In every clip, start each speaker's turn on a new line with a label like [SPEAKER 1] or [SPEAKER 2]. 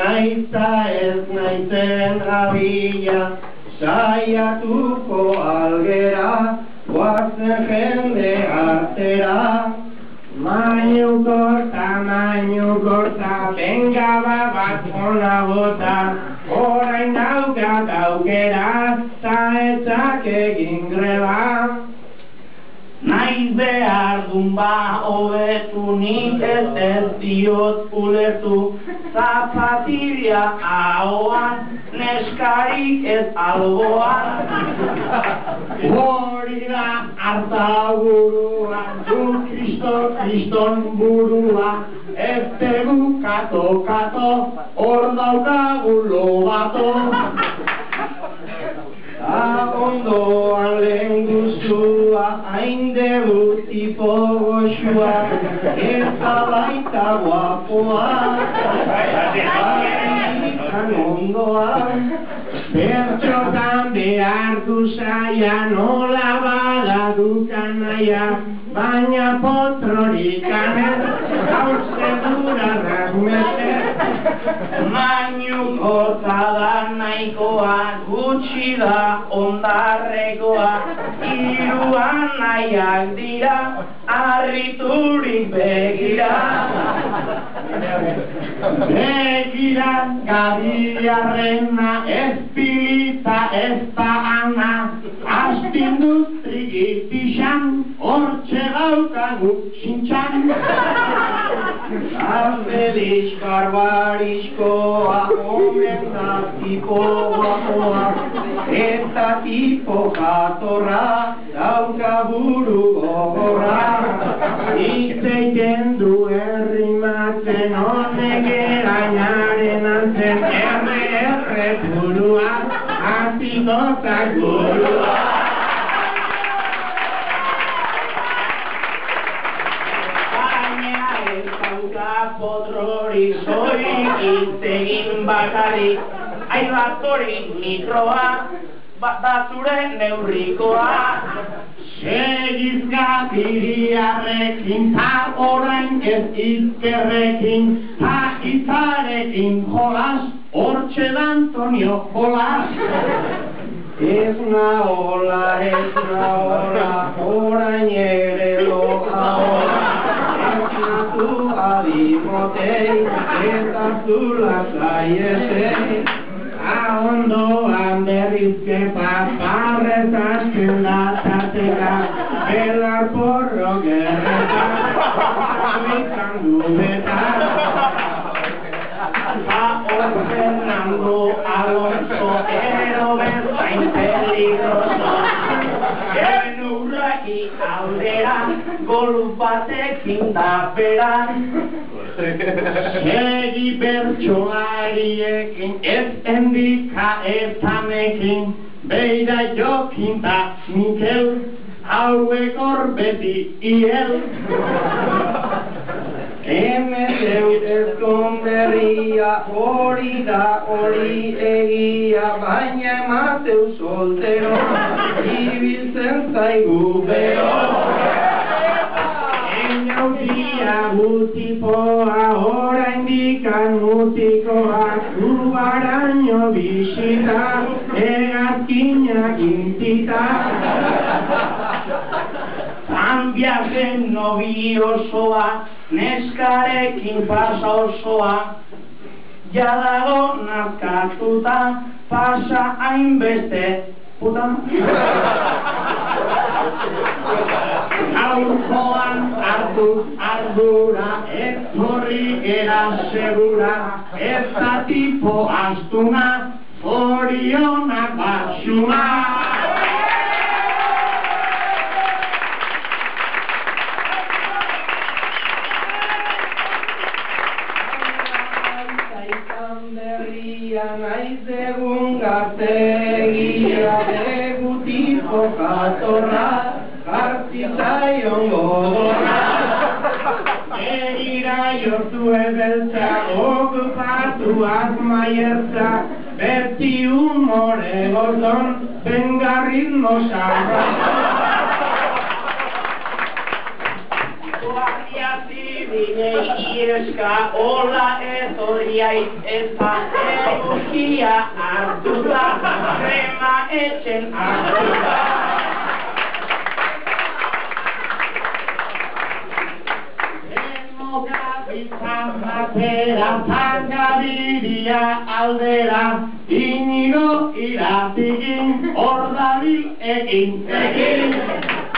[SPEAKER 1] naita ez naizen abila, saiatuko algera, guazen jende artera. Mainu korta, bengaba bat ona bota, orain daukat aukera, ta ezak egin greba. Naiz behar dunba hobetu, nik ez diot ulertu, zapatilla ahoan, neskarik ez alboan. Hori da harta burua, du kriston burua, ez tegu kato, hor daukagu lobato. Ondoan lehen guztua, hain dugu tipo goxua, eta baita guapoa, baitan ondoan. Bertxotan behartu zaia, nola badadukan naia, baina potrorikanen, hauze durarrak meter. Mainu korta da nahikoa, gutxi da ondarrekoa, hiruan nahiak dira, harriturik begira. Begira, gabiarrena, ez pilita, ez da ana, astindustrik pixan, hortxe daukagu sintxan. Azbeliz barbarizkoa, omen da tipo guapoa, eta tipo jatorra, dauka buru gogorra. Itzeiten du errimatzen, honek erainaren antzen, erre burua, azikotak burua. Potrori zorik itzegin bakarik, aibatori mikroa, da zure neurrikoa. Segiz gabiriarrekin, ta orain ez izkerrekin, ta izarekin jolas, hortxe da Antonio Jolas. Ez nahola, orain ere loja hola. Natu adimotei, eta zula zaiesei. Ondoan berrizke paparrezatzen datateka, belar porro gerretan, bizan dubetan. Hor Fernando Alonso, ero bezain peligroso, urraki aldera, gol batekin da beran. Segi bertsoariekin, ez endika etamekin, beira jokin da Mikel, hauek hor beti iel. Emezeu ezkonberria, hori da hori egia, baina emateu soltero, ibiltzen zaigu bero. Ennautia gutipoa, orain dikan mutikoa, zubaraino bisita, egazkinak intita. Zambiazen nobi osoa, neskarekin pasa osoa, jadago nazkatuta, pasa hainbeste puta. Gaurkoan hartu ardura, ez horri era segura, ez da tipo astuna, zorionak basuna. Naiz egun gaztegia, begutiko jatorra, jartzaion gogorra. Begira jortu ebeltza, okupatu azmaiertza, berti humore gordon, benga ritmo sarra. Guardia Civil Berdinei ieska, hola etorriait eta egokia hartuta, krema etxen hartuta. Gabiltzan batera, zangabiria aldera, Inigo Iratigin, hor dabil egin.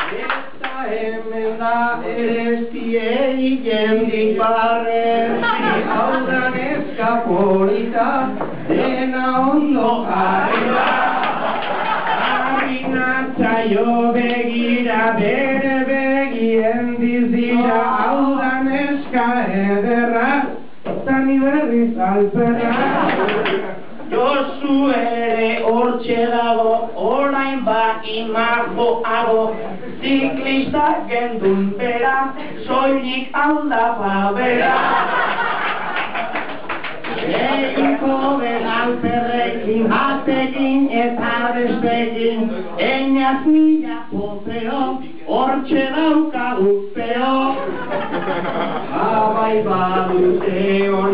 [SPEAKER 1] Eta hemen da erestiei jendik barren, hau da neska polita, dena ondo jarri da. Arginatzaio begira, bere begien dizira, hau da neska ederra, tani berriz alperra. Josu ere hortxe dago, orain ba imagoago, ziklista gendun bera, soilik aldapa bera. Egiko den alperrekin, batekin eta bestekin, einaz mila poteo, hortxe daukagu peo. Abai badute ona.